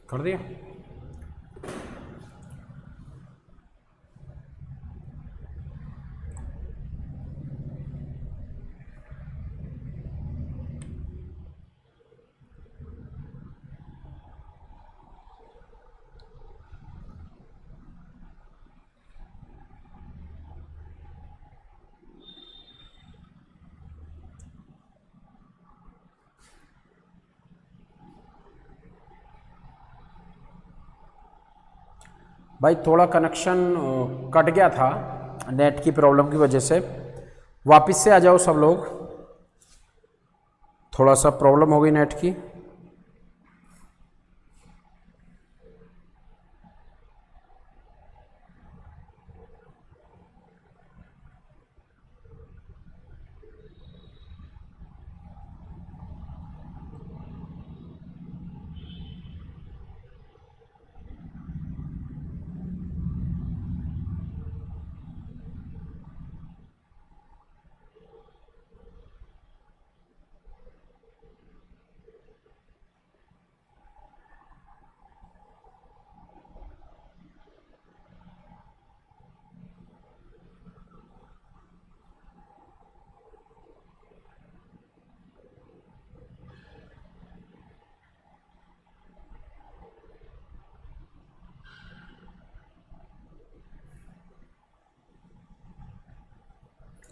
कर दिया। भाई थोड़ा कनेक्शन कट गया था नेट की प्रॉब्लम की वजह से, वापस से आ जाओ सब लोग। थोड़ा सा प्रॉब्लम हो गई नेट की।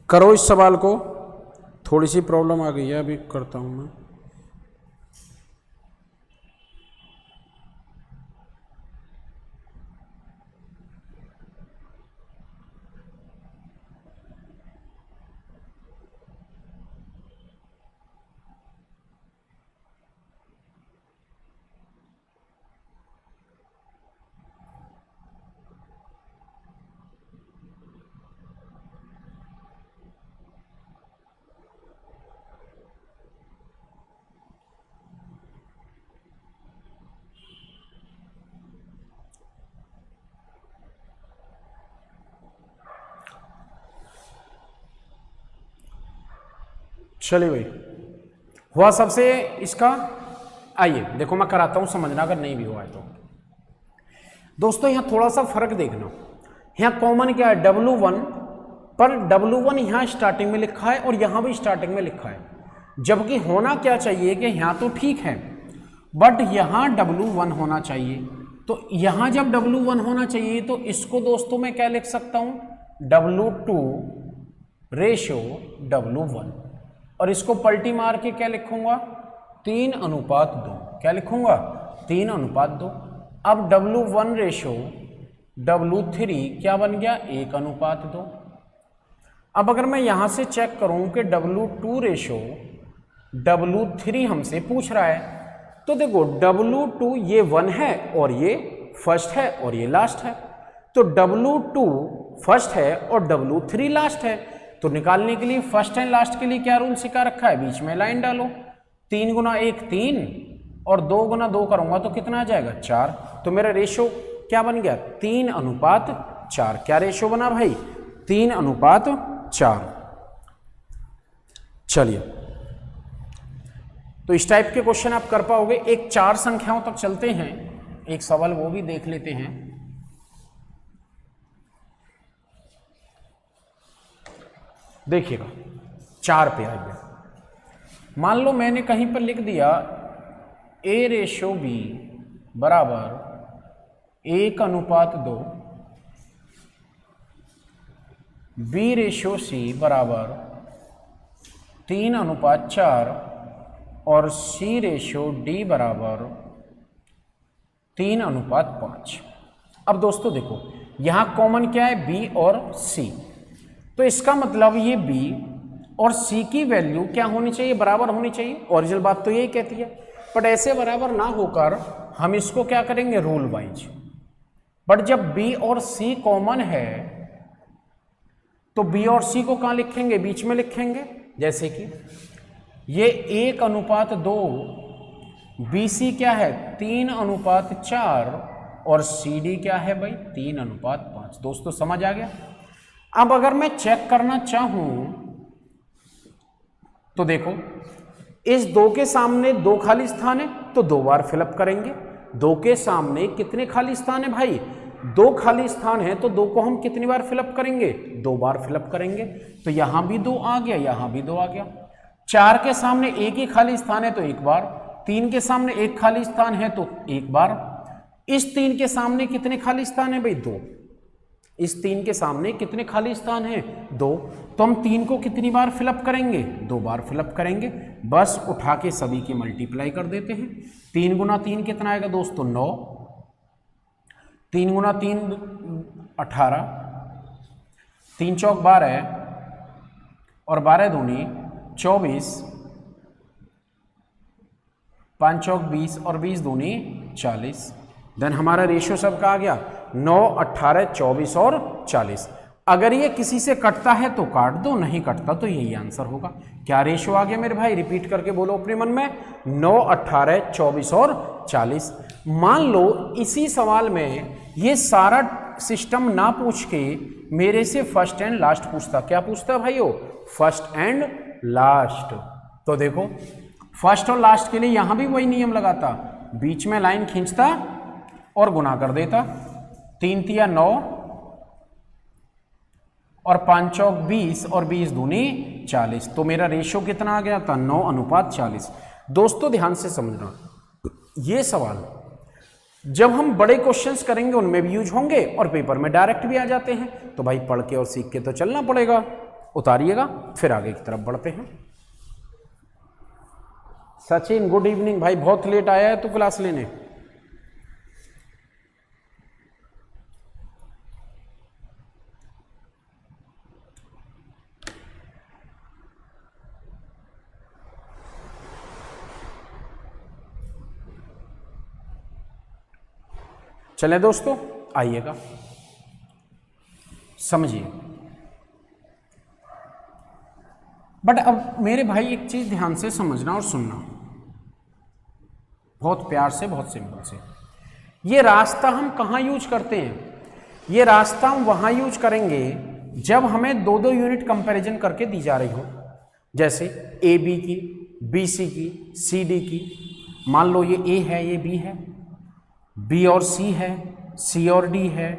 करो इस सवाल को, थोड़ी सी प्रॉब्लम आ गई है, अभी करता हूँ मैं। चलिए भाई, हुआ सबसे इसका। आइए देखो मैं कराता हूं, समझना अगर नहीं भी हुआ है तो। दोस्तों यहां थोड़ा सा फर्क देखना, यहां कॉमन क्या है W1, पर W1 यहां स्टार्टिंग में लिखा है और यहां भी स्टार्टिंग में लिखा है, जबकि होना क्या चाहिए कि यहां तो ठीक है बट यहां W1 होना चाहिए। तो यहां जब W1 होना चाहिए तो इसको दोस्तों मैं क्या लिख सकता हूं, W2 रेशो W1, और इसको पलटी मार के क्या लिखूंगा, 3:2। क्या लिखूंगा, 3:2। अब W1 रेशो W3 क्या बन गया, 1:2। अब अगर मैं यहां से चेक करूं कि W2 रेशो W3 हमसे पूछ रहा है, तो देखो W2 ये 1 है और ये फर्स्ट है और ये लास्ट है, तो W2 फर्स्ट है और W3 लास्ट है। तो निकालने के लिए फर्स्ट एंड लास्ट के लिए क्या रूल सिखा रखा है, बीच में लाइन डालो। 3 गुना 1 3 और 2 गुना 2 करूंगा तो कितना आ जाएगा, 4। तो मेरा रेशो क्या बन गया, 3:4। क्या रेशो बना भाई, 3:4। चलिए, तो इस टाइप के क्वेश्चन आप कर पाओगे। एक 4 संख्याओं तक चलते हैं, एक सवाल वो भी देख लेते हैं। देखिएगा 4 पे आ गया। मान लो मैंने कहीं पर लिख दिया A रेशो B बराबर 1:2, B रेशो C बराबर 3:4 और C रेशो D बराबर 3:5। अब दोस्तों देखो यहां कॉमन क्या है, B और C, तो इसका मतलब ये B और C की वैल्यू क्या होनी चाहिए, बराबर होनी चाहिए। ओरिजिनल बात तो यही कहती है, बट ऐसे बराबर ना होकर हम इसको क्या करेंगे, रूल वाइज। बट जब B और C कॉमन है तो B और C को कहां लिखेंगे, बीच में लिखेंगे। जैसे कि ये 1:2, BC क्या है 3:4 और CD क्या है भाई 3:5। दोस्तों समझ आ गया। अब अगर मैं चेक करना चाहूं तो देखो इस 2 के सामने 2 खाली स्थान है तो 2 बार फिलअप करेंगे। 2 के सामने कितने खाली स्थान है भाई? 2 खाली स्थान है, तो 2 को हम कितनी बार फिलअप करेंगे? 2 बार फिलअप करेंगे। तो यहां भी 2 आ गया, यहां भी 2 आ गया। 4 के सामने 1 ही खाली स्थान है तो 1 बार। 3 के सामने 1 खाली स्थान है तो 1 बार। इस 3 के सामने कितने खाली स्थान है भाई? 2। इस 3 के सामने कितने खाली स्थान है? 2। तो हम 3 को कितनी बार फिलअप करेंगे? 2 बार फिलअप करेंगे। बस उठा के सभी की मल्टीप्लाई कर देते हैं। 3 गुना 3 कितना आएगा दोस्तों? 9। 3 गुना 3 18, 3 चौक 12 और 12 दूनी 24, 5 चौक 20 और 20 दूनी 40। देन हमारा रेशियो सबका आ गया 9, 18, 24 और 40। अगर ये किसी से कटता है तो काट दो, नहीं कटता तो यही आंसर होगा। क्या रेशियो आ गया मेरे भाई? रिपीट करके बोलो अपने मन में। 9, 18, 24 और 40। मान लो इसी सवाल में ये सारा सिस्टम ना पूछ के मेरे से फर्स्ट एंड लास्ट पूछता। क्या पूछता भाइयों? First and last. तो देखो फर्स्ट और लास्ट के लिए यहां भी वही नियम लगाता, बीच में लाइन खींचता और गुना कर देता। 3 तिया 9 और 5 चौक 20 और 20 दूनी 40। तो मेरा रेशियो कितना आ गया था? 9:40। दोस्तों ध्यान से समझना, ये सवाल जब हम बड़े क्वेश्चंस करेंगे उनमें भी यूज होंगे और पेपर में डायरेक्ट भी आ जाते हैं। तो भाई पढ़ के और सीख के तो चलना पड़ेगा। उतारिएगा, फिर आगे की तरफ बढ़ते हैं। सचिन गुड इवनिंग भाई, बहुत लेट आया है तो क्लास लेने। चले दोस्तों आइएगा, समझिए। बट अब मेरे भाई एक चीज ध्यान से समझना और सुनना, बहुत प्यार से, बहुत सिंपल से। ये रास्ता हम कहाँ यूज करते हैं? ये रास्ता हम वहाँ यूज करेंगे जब हमें 2-2 यूनिट कंपैरिजन करके दी जा रही हो। जैसे ए बी की, बी सी की, सी डी की। मान लो ये ए है, ये बी है, बी और सी है, सी और डी है,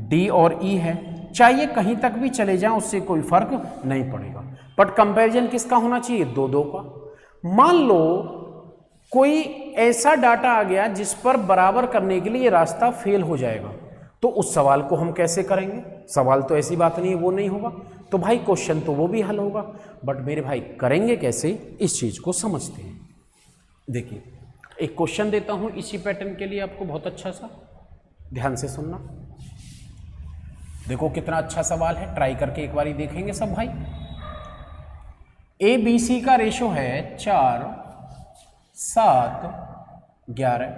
डी और ई है। चाहे कहीं तक भी चले जाएं उससे कोई फर्क नहीं पड़ेगा। बट कंपैरिजन किसका होना चाहिए? 2-2 का। मान लो कोई ऐसा डाटा आ गया जिस पर बराबर करने के लिए ये रास्ता फेल हो जाएगा, तो उस सवाल को हम कैसे करेंगे? सवाल तो ऐसी बात नहीं है वो नहीं होगा, तो भाई क्वेश्चन तो वो भी हल होगा। बट मेरे भाई करेंगे कैसे, इस चीज को समझते हैं। देखिए एक क्वेश्चन देता हूं इसी पैटर्न के लिए आपको, बहुत अच्छा सा, ध्यान से सुनना। देखो कितना अच्छा सवाल है, ट्राई करके एक बारी देखेंगे सब भाई। ए बी सी का रेशो है 4, 7, 11।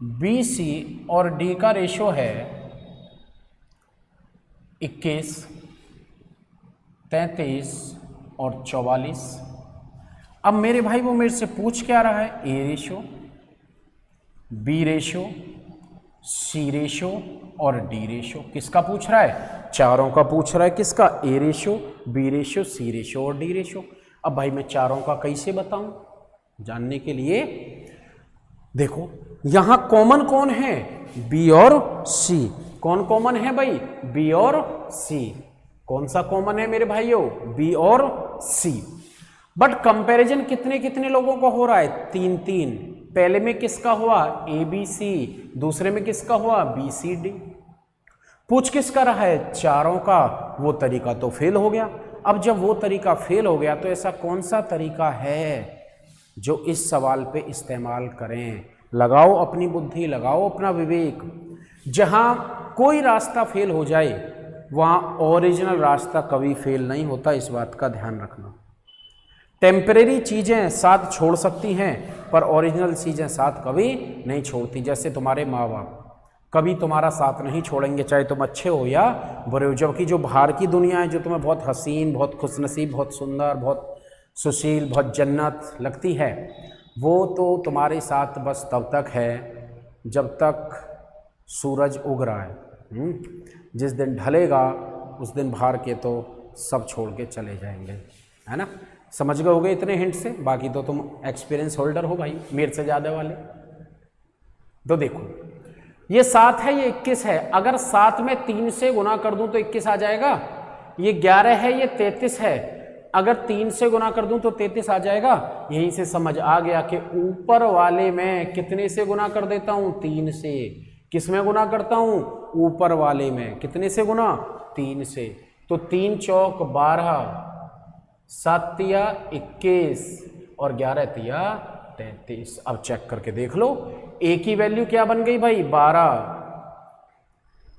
बी सी और डी का रेशो है 21, 33 और 44। अब मेरे भाई वो मेरे से पूछ क्या रहा है? ए रेशो, बी रेशो, सी रेशो और डी रेशो। किसका पूछ रहा है? चारों का पूछ रहा है। किसका? ए रेशो, बी रेशो, सी रेशो और डी रेशो। अब भाई मैं चारों का कैसे बताऊं? जानने के लिए देखो यहां कॉमन कौन है? बी और सी। कौन कॉमन है भाई? बी और सी। कौन सा कॉमन है मेरे भाइयों? बी और सी। बट कंपैरिजन कितने कितने लोगों का हो रहा है? 3-3। पहले में किसका हुआ? A B C. दूसरे में किसका हुआ? B C D. पूछ किसका रहा है? चारों का। वो तरीका तो फेल हो गया। अब जब वो तरीका फेल हो गया तो ऐसा कौन सा तरीका है जो इस सवाल पे इस्तेमाल करें? लगाओ अपनी बुद्धि, लगाओ अपना विवेक। जहां कोई रास्ता फेल हो जाए वहां ओरिजिनल रास्ता कभी फेल नहीं होता, इस बात का ध्यान रखना। टेम्परेरी चीजें साथ छोड़ सकती हैं पर ओरिजिनल चीजें साथ कभी नहीं छोड़ती। जैसे तुम्हारे माँ बाप कभी तुम्हारा साथ नहीं छोड़ेंगे, चाहे तुम अच्छे हो या बुरे हो। जबकि जो बाहर की दुनिया है, जो तुम्हें बहुत हसीन, बहुत खुशनसीब, बहुत सुंदर, बहुत सुशील, बहुत जन्नत लगती है, वो तो तुम्हारे साथ बस तब तक है जब तक सूरज उग रहा है। जिस दिन ढलेगा उस दिन बाहर के तो सब छोड़ के चले जाएंगे। है ना। समझ गए होगे इतने हिंट से, बाकी तो तुम एक्सपीरियंस होल्डर हो भाई मेरे से ज़्यादा वाले। तो देखो ये 7 है, ये 21 है, अगर 7 में 3 से गुना कर दूं तो 21 आ जाएगा। ये 11 है, ये 33 है, अगर 3 से गुना कर दूं तो 33 आ जाएगा। यहीं से समझ आ गया कि ऊपर वाले में कितने से गुना कर देता हूं, 3 से। किस में गुना करता हूं, ऊपर वाले में। कितने से गुना, 3 से। तो 3 चौक 12, 7 तिया 21 और 11 तिया 33। अब चेक करके देख लो, ए की वैल्यू क्या बन गई भाई, 12,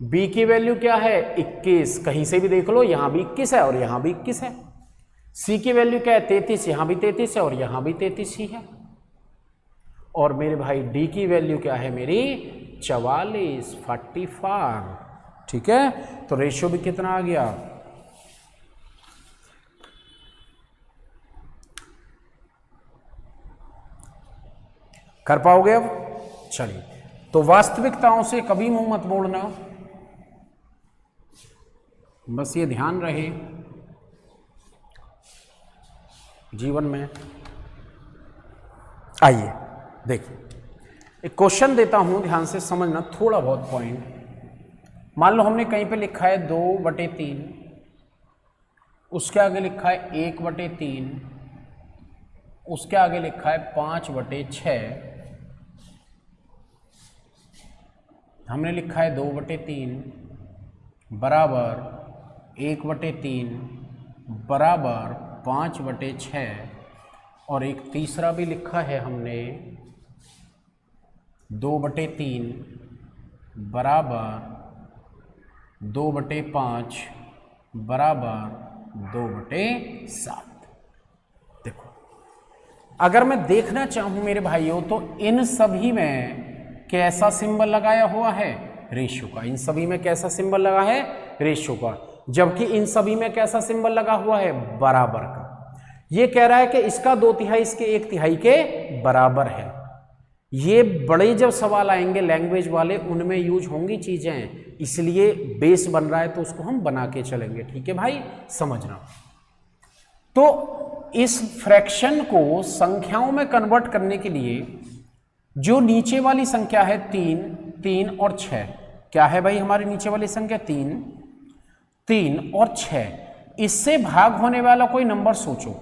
बी की वैल्यू क्या है, 21, कहीं से भी देख लो, यहां भी 21 है और यहां भी 21 है। सी की वैल्यू क्या है, 33, यहां भी 33 है और यहां भी 33 ही है। और मेरे भाई डी की वैल्यू क्या है मेरी, 44, 45। ठीक है, तो रेशियो भी कितना आ गया, कर पाओगे अब। चलिए, तो वास्तविकताओं से कभी मुंह मत मोड़ना, बस ये ध्यान रहे जीवन में। आइए देखिए, एक क्वेश्चन देता हूं, ध्यान से समझना थोड़ा बहुत पॉइंट। मान लो हमने कहीं पे लिखा है 2/3, उसके आगे लिखा है 1/3, उसके आगे लिखा है 5/6, हमने लिखा है 2/3 बराबर 1/3 बराबर 5/6, और एक तीसरा भी लिखा है हमने 2/3 बराबर 2/5 बराबर 2/7। देखो, अगर मैं देखना चाहूं मेरे भाइयों, तो इन सभी में कैसा सिंबल लगाया हुआ है, रेशियो का। इन सभी में कैसा सिंबल लगा है, रेशियो का। जबकि इन सभी में कैसा सिंबल लगा हुआ है, बराबर का। ये कह रहा है कि इसका 2/3 इसके 1/3 के बराबर है। ये बड़े जब सवाल आएंगे लैंग्वेज वाले, उनमें यूज होंगी चीजें, इसलिए बेस बन रहा है तो उसको हम बना के चलेंगे। ठीक है भाई, समझना। तो इस फ्रैक्शन को संख्याओं में कन्वर्ट करने के लिए जो नीचे वाली संख्या है 3 और 6, क्या है भाई हमारी नीचे वाली संख्या, 3 और 6, इससे भाग होने वाला कोई नंबर सोचो,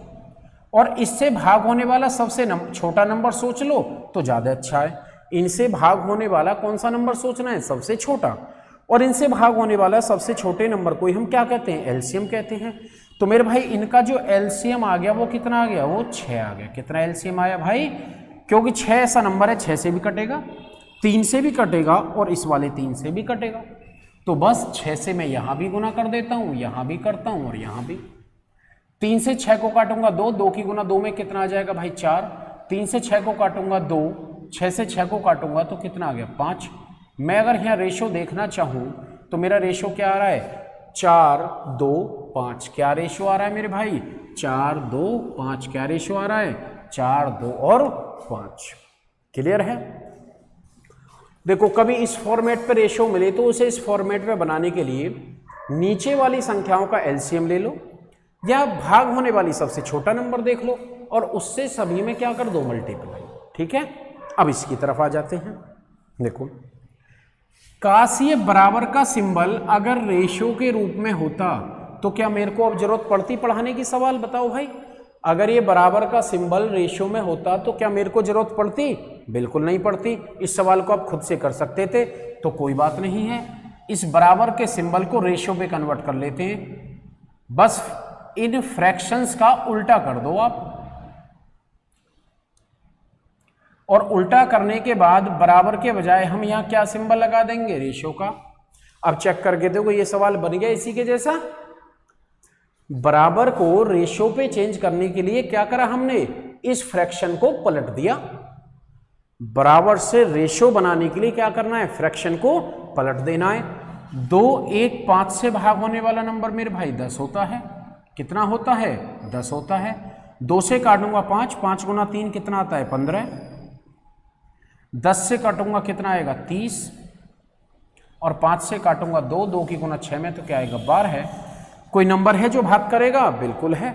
और इससे भाग होने वाला सबसे छोटा नंबर सोच लो तो ज्यादा अच्छा है। इनसे भाग होने वाला कौन सा नंबर सोचना है, सबसे छोटा, और इनसे भाग होने वाला सबसे छोटे नंबर को ही हम क्या कहते हैं, एलसीएम कहते हैं। तो मेरे भाई इनका जो एलसीएम आ गया वो कितना आ गया, वो 6 आ गया। कितना एलसीएम आया भाई, क्योंकि 6 ऐसा नंबर है, 6 से भी कटेगा, 3 से भी कटेगा और इस वाले 3 से भी कटेगा। तो बस 6 से मैं यहां भी गुना कर देता हूं, यहां भी करता हूं और यहां भी। 3 से 6 को काटूंगा 2, 2 की गुना 2 में कितना आ जाएगा भाई, 4। 3 से 6 को काटूंगा 2, 6 से 6 को काटूंगा तो कितना आ गया, 5। मैं अगर यहाँ रेशो देखना चाहूं तो मेरा रेशो क्या आ रहा है, 4, 2, 5। क्या रेशो आ रहा है मेरे भाई, 4, 2, 5। क्या रेशो आ रहा है, 4, 2 और 5। क्लियर है। देखो, कभी इस फॉर्मेट पे रेशो मिले तो उसे इस फॉर्मेट में बनाने के लिए नीचे वाली संख्याओं का एलसीएम ले लो, या भाग होने वाली सबसे छोटा नंबर देख लो और उससे सभी में क्या कर दो, मल्टीप्लाई। ठीक है, अब इसकी तरफ आ जाते हैं। देखो, काश ये बराबर का सिंबल अगर रेशियो के रूप में होता तो क्या मेरे को अब जरूरत पड़ती पढ़ाने की, सवाल बताओ भाई। अगर ये बराबर का सिंबल रेशियो में होता तो क्या मेरे को जरूरत पड़ती, बिल्कुल नहीं पड़ती। इस सवाल को आप खुद से कर सकते थे, तो कोई बात नहीं है। इस बराबर के सिंबल को रेशियो पे कन्वर्ट कर लेते हैं, बस इन फ्रैक्शंस का उल्टा कर दो आप, और उल्टा करने के बाद बराबर के बजाय हम यहां क्या सिंबल लगा देंगे, रेशियो का। अब चेक करके देखो, ये सवाल बन गया इसी के जैसा। बराबर को रेशियो पे चेंज करने के लिए क्या करा हमने, इस फ्रैक्शन को पलट दिया। बराबर से रेशियो बनाने के लिए क्या करना है, फ्रैक्शन को पलट देना है। 2, 1, 5 से भाग होने वाला नंबर मेरे भाई 10 होता है। कितना होता है, 10 होता है। 2 से काटूंगा 5, 5 गुना 3 कितना आता है, 15। 10 से काटूंगा कितना आएगा, 30, और 5 से काटूंगा 2, 2 की गुना 6 में तो क्या आएगा, 12 है। कोई नंबर है जो भाग करेगा, बिल्कुल है।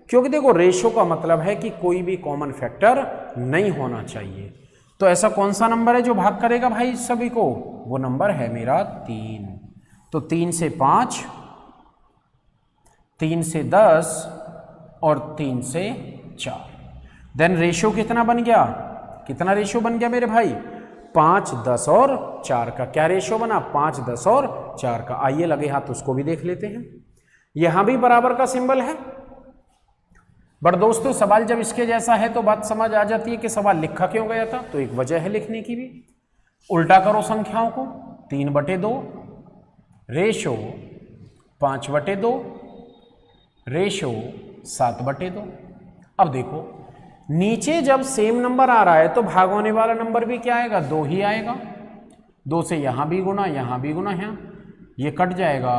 क्योंकि देखो रेशो का मतलब है कि कोई भी कॉमन फैक्टर नहीं होना चाहिए। तो ऐसा कौन सा नंबर है जो भाग करेगा भाई इस सभी को? वो नंबर है मेरा 3। तो 3 से 5, 3 से 10 और 3 से 4। देन रेशो कितना बन गया? कितना रेशो बन गया मेरे भाई? 5, 10 और 4 का। क्या रेशो बना? 5, 10 और 4 का। आइए लगे हाथ उसको भी देख लेते हैं। यहां भी बराबर का सिंबल है। बट दोस्तों सवाल जब इसके जैसा है तो बात समझ आ जाती है कि सवाल लिखा क्यों गया था। तो एक वजह है लिखने की भी। उल्टा करो संख्याओं को, 3/2 रेशो 5/2 रेशो 7/2। अब देखो नीचे जब सेम नंबर आ रहा है तो भाग होने वाला नंबर भी क्या आएगा? 2 ही आएगा। 2 से यहां भी गुना, यहां भी गुना, यहां ये कट जाएगा।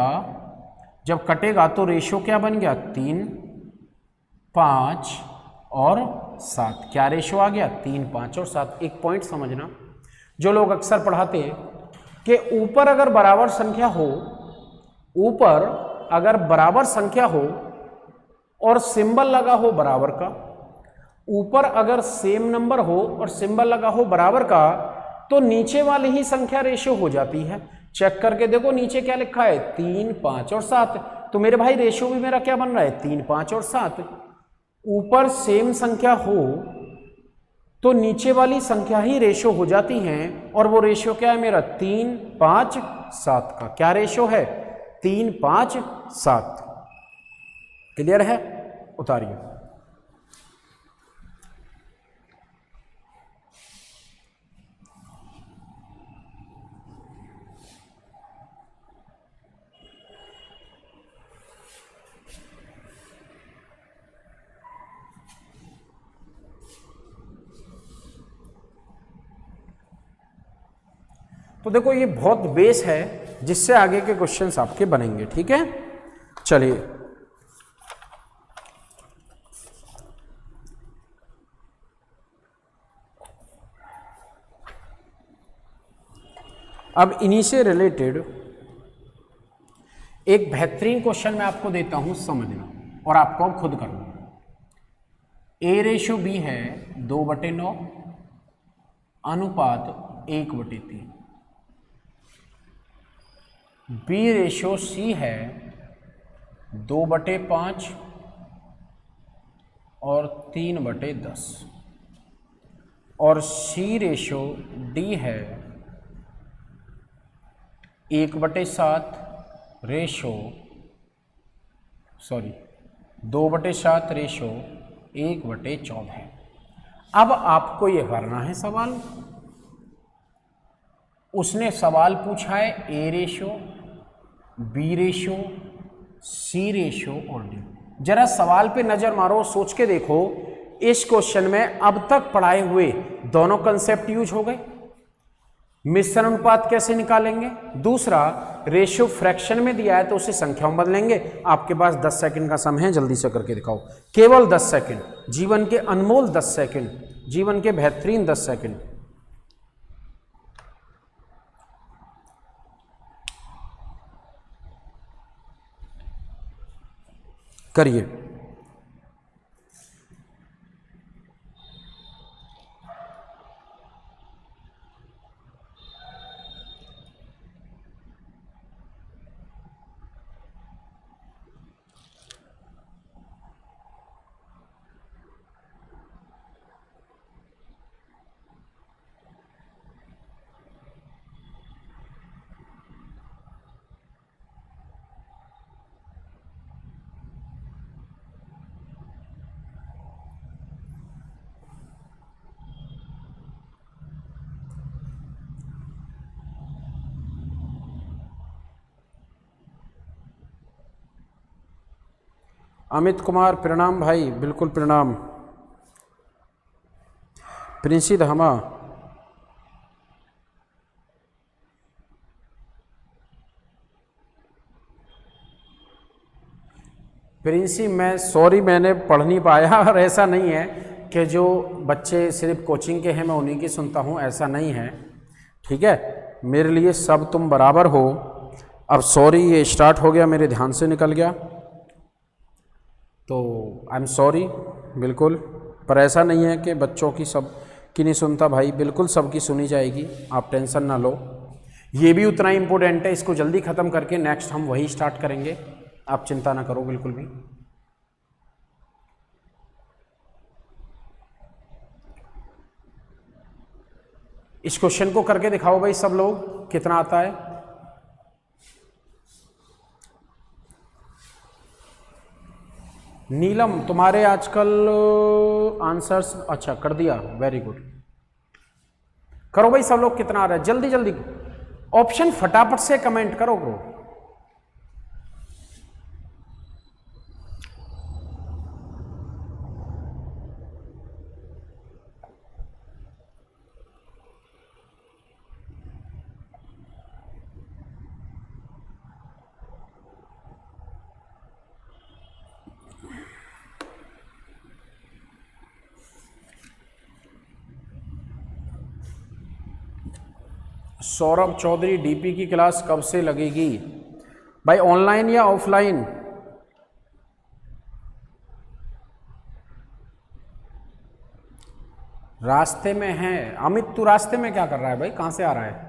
जब कटेगा तो रेशो क्या बन गया? 3, 5 और 7। क्या रेशो आ गया? 3, 5 और 7। एक पॉइंट समझना, जो लोग अक्सर पढ़ाते हैं कि ऊपर अगर बराबर संख्या हो, ऊपर अगर बराबर संख्या हो और सिंबल लगा हो बराबर का, ऊपर अगर सेम नंबर हो और सिंबल लगा हो बराबर का, तो नीचे वाली ही संख्या रेशो हो जाती है। चेक करके देखो नीचे क्या लिखा है? 3, 5 और 7। तो मेरे भाई रेशो भी मेरा क्या बन रहा है? 3, 5 और 7। ऊपर सेम संख्या हो तो नीचे वाली संख्या ही रेशो हो जाती हैं, और वो रेशो क्या है मेरा? 3, 5, 7 का। क्या रेशो है? 3, 5, 7। क्लियर है? उतारिए। तो देखो ये बहुत बेस है जिससे आगे के क्वेश्चंस आपके बनेंगे। ठीक है, चलिए अब इन्हीं से रिलेटेड एक बेहतरीन क्वेश्चन मैं आपको देता हूं समझना, और आपको अब खुद करना। A/B है 2/9 अनुपात 1/3। B/C है 2/5 और 3/10, और C/D है 1/7 रेशो 2/7 रेशो 1/14। अब आपको ये करना है सवाल। उसने सवाल पूछा है A/, B/, C/, और D। जरा सवाल पे नजर मारो, सोच के देखो इस क्वेश्चन में अब तक पढ़ाए हुए दोनों कंसेप्ट यूज हो गए। मिश्रण अनुपात कैसे निकालेंगे, दूसरा रेशियो फ्रैक्शन में दिया है तो उसे संख्या में बदलेंगे। आपके पास 10 सेकंड का समय है, जल्दी से करके दिखाओ। केवल 10 सेकंड, जीवन के अनमोल 10 सेकंड, जीवन के बेहतरीन 10 सेकंड। करिए। अमित कुमार प्रणाम भाई, बिल्कुल प्रणाम। प्रिंसी धमा, प्रिंसी मैं सॉरी मैंने पढ़ नहीं पाया, और ऐसा नहीं है कि जो बच्चे सिर्फ कोचिंग के हैं मैं उन्हीं की सुनता हूँ, ऐसा नहीं है। ठीक है, मेरे लिए सब तुम बराबर हो। अब सॉरी ये स्टार्ट हो गया, मेरे ध्यान से निकल गया। तो आई एम सॉरी बिल्कुल, पर ऐसा नहीं है कि बच्चों की सब की नहीं सुनता भाई, बिल्कुल सबकी सुनी जाएगी, आप टेंशन ना लो। ये भी उतना ही इम्पोर्टेंट है, इसको जल्दी ख़त्म करके नेक्स्ट हम वही स्टार्ट करेंगे, आप चिंता ना करो बिल्कुल भी। इस क्वेश्चन को करके दिखाओ भाई सब लोग, कितना आता है। नीलम तुम्हारे आजकल आंसर्स अच्छा कर दिया, वेरी गुड। करो भाई सब लोग, कितना आ रहा है, जल्दी जल्दी ऑप्शन फटाफट से कमेंट करो ब्रो। सौरभ चौधरी, डीपी की क्लास कब से लगेगी भाई, ऑनलाइन या ऑफलाइन? रास्ते में है अमित, तू रास्ते में क्या कर रहा है भाई, कहां से आ रहा है?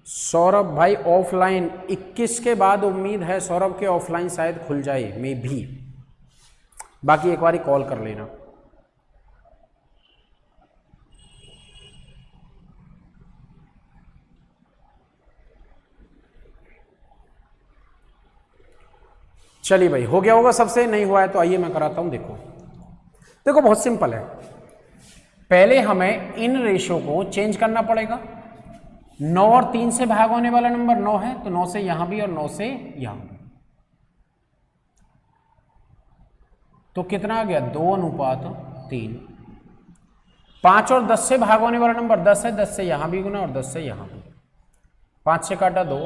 सौरभ भाई ऑफलाइन 21 के बाद उम्मीद है सौरभ के ऑफलाइन शायद खुल जाए, मे भी, बाकी एक बार कॉल कर लेना। चलिए भाई, हो गया होगा सबसे, नहीं हुआ है तो आइए मैं कराता हूं। देखो देखो बहुत सिंपल है, पहले हमें इन रेशो को चेंज करना पड़ेगा। 9 और 3 से भाग होने वाला नंबर 9 है, तो 9 से यहां भी और 9 से यहां भी, तो कितना आ गया 2:3। 5 और 10 से भाग होने वाला नंबर 10 है, 10 से यहां भी गुना और 10 से यहां भी। 5 से काटा 2,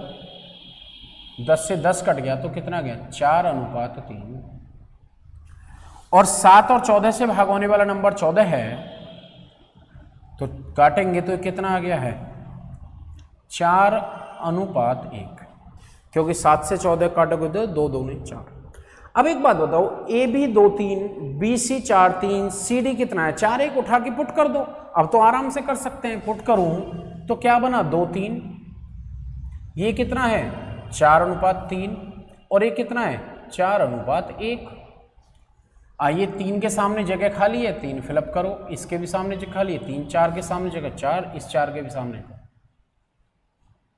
10 से 10 कट गया, तो कितना गया 4:3। और 7 और 14 से भाग होने वाला नंबर 14 है, तो काटेंगे तो कितना आ गया है 4:1, क्योंकि 7 से 14 काटोगे तो 2 दूनी 4। अब एक बात बताओ, A B 2 3, B C 4 3, C D कितना है 4 1, उठा के पुट कर दो। अब तो आराम से कर सकते हैं, पुट करूं तो क्या बना 2 3, ये कितना है 4:3, और ये कितना है 4:1। आइए 3 के सामने जगह खाली है, 3 फिलअप करो, इसके भी सामने जगह खाली है 3, 4 के सामने जगह 4, इस 4 के भी सामने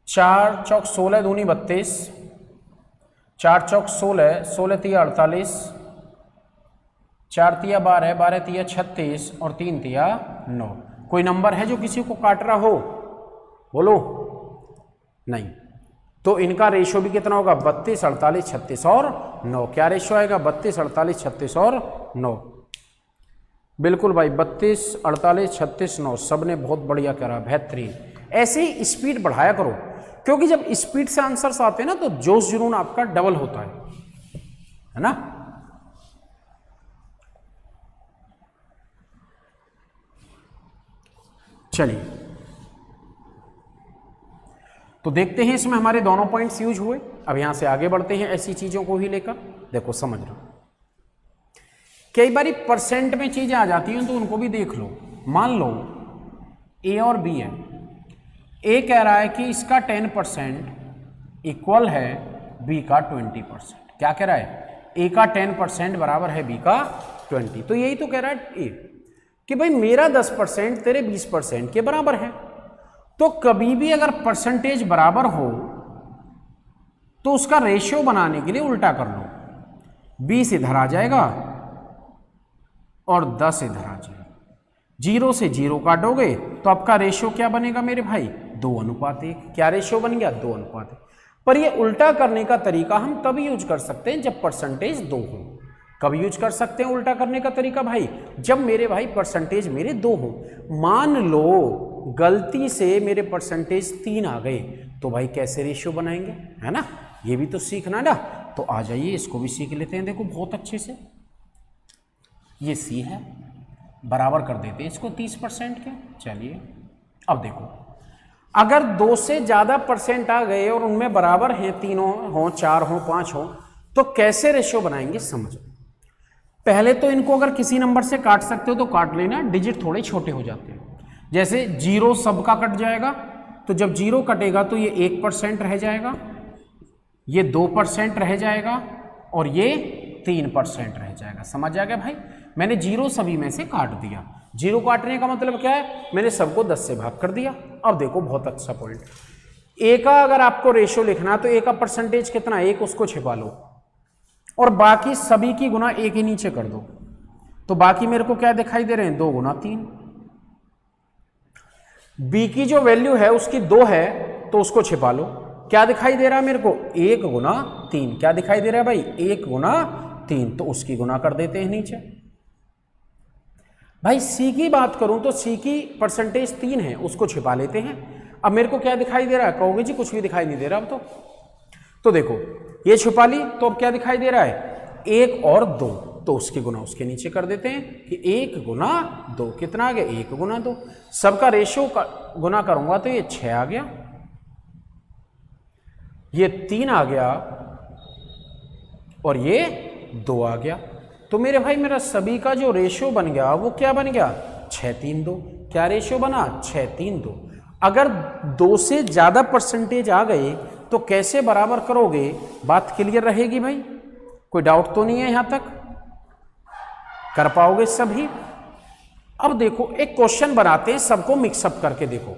4 चौक 16 दूनी 32, 4 चौक 16, 16 तिया 48, 4 तिया 12, 12 तिया 36 और 3 तिया 9। कोई नंबर है जो किसी को काट रहा हो, बोलो? नहीं, तो इनका रेशो भी कितना होगा 32 48 36 और 9। क्या रेशो आएगा 32 48 36 और 9? बिल्कुल भाई 32 48 36 9, सबने बहुत बढ़िया करा, बेहतरीन। ऐसे ही स्पीड बढ़ाया करो, क्योंकि जब स्पीड से आंसर्स आते हैं ना तो जोश जुनून आपका डबल होता है ना। चलिए तो देखते हैं इसमें हमारे दोनों पॉइंट्स यूज हुए। अब यहां से आगे बढ़ते हैं ऐसी चीजों को ही लेकर। देखो समझना, कई बार परसेंट में चीजें आ जाती हैं तो उनको भी देख लो। मान लो ए और बी है, ए कह रहा है कि इसका 10% इक्वल है बी का 20%। क्या कह रहा है, ए का 10% बराबर है बी का 20। तो यही तो कह रहा है ए कि भाई मेरा 10% तेरे 20% के बराबर है। तो कभी भी अगर परसेंटेज बराबर हो तो उसका रेशियो बनाने के लिए उल्टा कर लो, 20 इधर आ जाएगा और 10 इधर आ जाएगा। 0 से 0 काटोगे तो आपका रेशियो क्या बनेगा मेरे भाई 2:1। क्या रेशियो बन गया 2:1। पर ये उल्टा करने का तरीका हम तभी यूज कर सकते हैं जब परसेंटेज 2 हो। कब यूज कर सकते हैं उल्टा करने का तरीका भाई, जब मेरे भाई परसेंटेज मेरे 2 हो। मान लो गलती से मेरे परसेंटेज 3 आ गए, तो भाई कैसे रेशियो बनाएंगे, है ना। ये भी तो सीखना ना, तो आ जाइए इसको भी सीख लेते हैं। देखो बहुत अच्छे से ये सी है, बराबर कर देते हैं इसको 30% के। चलिए अब देखो, अगर 2 से ज़्यादा परसेंट आ गए और उनमें बराबर हैं, तीनों हों, 4 हों, 5 हों, तो कैसे रेशियो बनाएंगे समझो। पहले तो इनको अगर किसी नंबर से काट सकते हो तो काट लेना, डिजिट थोड़े छोटे हो जाते हैं। जैसे 0 सबका कट जाएगा, तो जब 0 कटेगा तो ये 1% रह जाएगा, ये 2% रह जाएगा और ये 3% रह जाएगा। समझ आ गया भाई? मैंने 0 सभी में से काट दिया। 0 काटने का मतलब क्या है? मैंने सबको 10 से भाग कर दिया। अब देखो बहुत अच्छा पॉइंट, ए का अगर आपको रेशियो लिखना है तो ए का परसेंटेज कितना, 1, उसको छिपा लो और बाकी सभी की गुना 1 के नीचे कर दो। तो बाकी मेरे को क्या दिखाई दे रहे हैं, 2 गुना 3। बी की जो वैल्यू है उसकी 2 है तो उसको छिपा लो। क्या दिखाई दे रहा है मेरे को, 1 गुना 3। क्या दिखाई दे रहा है भाई, 1 गुना 3, तो उसकी गुना कर देते हैं नीचे। भाई सी की बात करूं तो सी की परसेंटेज 3 है, उसको छिपा लेते हैं। अब मेरे को क्या दिखाई दे रहा है, कहोगे जी कुछ भी दिखाई नहीं दे रहा अब तो देखो ये छुपा ली, तो अब क्या दिखाई दे रहा है, 1 और 2, तो उसकी गुना उसके नीचे कर देते हैं कि 1 गुना 2 कितना आ गया, 1 गुना 2। सबका रेशियो का गुना करूंगा तो ये 6 आ गया, ये 3 आ गया और ये 2 आ गया। तो मेरे भाई मेरा सभी का जो रेशियो बन गया वो क्या बन गया, 6, 3, 2। क्या रेशियो बना, 6, 3, 2। अगर 2 से ज्यादा परसेंटेज आ गए तो कैसे बराबर करोगे, बात क्लियर रहेगी भाई? कोई डाउट तो नहीं है यहां तक? कर पाओगे सभी? अब देखो एक क्वेश्चन बनाते हैं, सबको मिक्सअप करके देखो।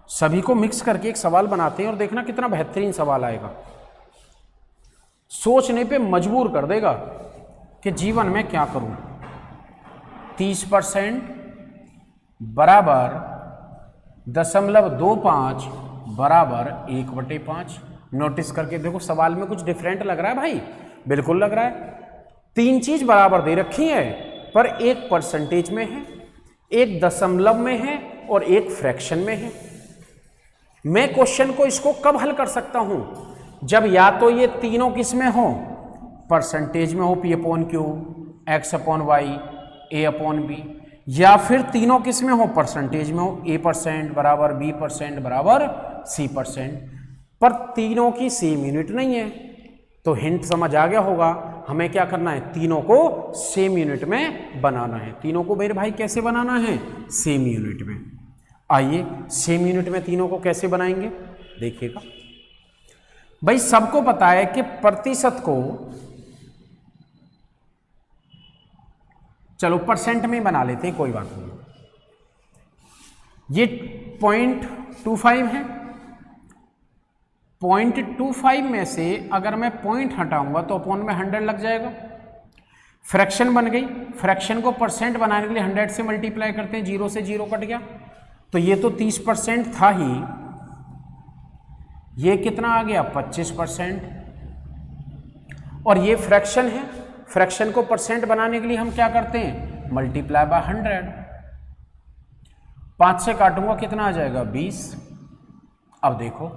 सभी को मिक्स करके एक सवाल बनाते हैं और देखना कितना बेहतरीन सवाल आएगा, सोचने पे मजबूर कर देगा कि जीवन में क्या करूं। 30% बराबर 0.25 बराबर 1/5। नोटिस करके देखो, सवाल में कुछ डिफरेंट लग रहा है भाई? बिल्कुल लग रहा है। 3 चीज बराबर दे रखी है पर एक परसेंटेज में है, एक दशमलव में है और एक फ्रैक्शन में है। मैं क्वेश्चन को इसको कब हल कर सकता हूं, जब या तो ये तीनों किस में हो, परसेंटेज में हो, P/Q, X/Y, A/B, या फिर तीनों किस में हो, परसेंटेज में हो, A% बराबर B% बराबर C%। पर तीनों की सेम यूनिट नहीं है, तो हिंट समझ आ गया होगा। हमें क्या करना है, तीनों को सेम यूनिट में बनाना है। तीनों को मेरे भाई कैसे बनाना है, सेम यूनिट में। आइए सेम यूनिट में तीनों को कैसे बनाएंगे देखिएगा। भाई सबको पता है कि प्रतिशत को, चलो परसेंट में बना लेते हैं, कोई बात नहीं। ये 0.25 है, 0.25 में से अगर मैं पॉइंट हटाऊंगा तो अपॉन में 100 लग जाएगा। फ्रैक्शन बन गई, फ्रैक्शन को परसेंट बनाने के लिए 100 से मल्टीप्लाई करते हैं, 0 से 0 कट गया, तो ये तो 30% था ही, ये कितना आ गया, 25%। और ये फ्रैक्शन है, फ्रैक्शन को परसेंट बनाने के लिए हम क्या करते हैं, मल्टीप्लाई बाय 100। 5 से काटूंगा कितना आ जाएगा, 20। अब देखो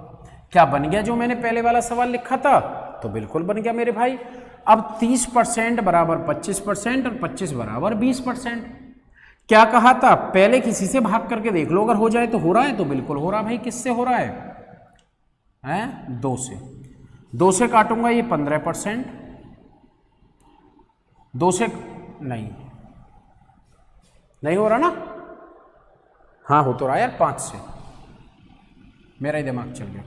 क्या बन गया, जो मैंने पहले वाला सवाल लिखा था, तो बिल्कुल बन गया मेरे भाई। अब 30% बराबर 25% और 25 बराबर 20%। क्या कहा था, पहले किसी से भाग करके देख लो, अगर हो जाए तो हो रहा है, तो बिल्कुल हो रहा भाई। किससे हो रहा है 2 से। 2 से काटूंगा ये 15%, 2 से नहीं हो रहा ना, हाँ हो तो रहा यार, 5 से, मेरा ही दिमाग चल गया।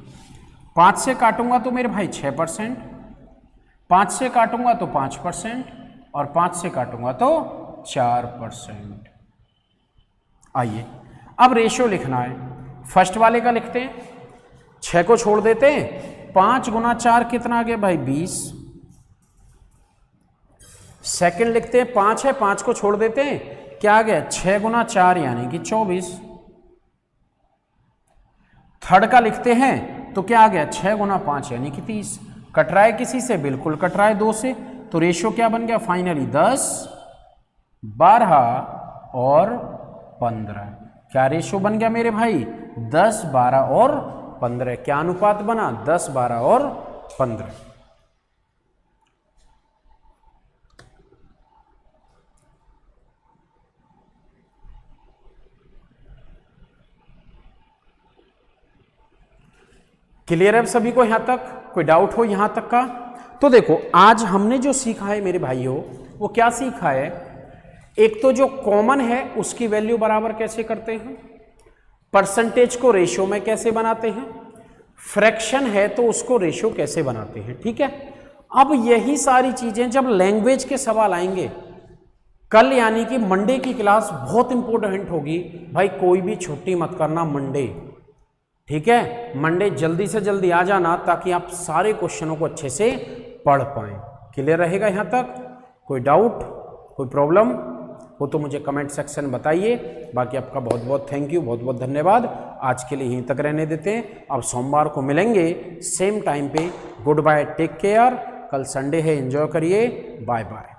5 से काटूंगा तो मेरे भाई 6%, 5 से काटूंगा तो 5% और 5 से काटूंगा तो 4%। आइए अब रेशियो लिखना है। फर्स्ट वाले का लिखते हैं, 6 को छोड़ देते हैं, 5 गुना 4 कितना आ गया भाई, 20। सेकंड लिखते हैं, 5 है, 5 को छोड़ देते हैं, क्या आ गया, 6 गुना 4 यानी कि 24। थर्ड का लिखते हैं तो क्या आ गया, 6 गुना 5 यानी कि 30। कट रहा है किसी से, बिल्कुल कट रहा है 2 से, तो रेशियो क्या बन गया फाइनली, 10, 12 और 15। क्या रेशियो बन गया मेरे भाई, 10, 12 और 15। क्या अनुपात बना, 10, 12 और 15। क्लियर है सभी को यहाँ तक? कोई डाउट हो यहाँ तक का? तो देखो आज हमने जो सीखा है मेरे भाइयों, वो क्या सीखा है, एक तो जो कॉमन है उसकी वैल्यू बराबर कैसे करते हैं, परसेंटेज को रेशियो में कैसे बनाते हैं, फ्रैक्शन है तो उसको रेशियो कैसे बनाते हैं, ठीक है। अब यही सारी चीजें जब लैंग्वेज के सवाल आएंगे कल, यानी कि मंडे की क्लास बहुत इंपॉर्टेंट होगी भाई, कोई भी छुट्टी मत करना मंडे, ठीक है। मंडे जल्दी से जल्दी आ जाना ताकि आप सारे क्वेश्चनों को अच्छे से पढ़ पाएं। क्लियर रहेगा यहाँ तक? कोई डाउट, कोई प्रॉब्लम हो तो मुझे कमेंट सेक्शन बताइए। बाकी आपका बहुत बहुत थैंक यू, बहुत बहुत धन्यवाद। आज के लिए यहीं तक रहने देते हैं, अब सोमवार को मिलेंगे सेम टाइम पे। Goodbye, take care. कल संडे है, एंजॉय करिए, बाय बाय।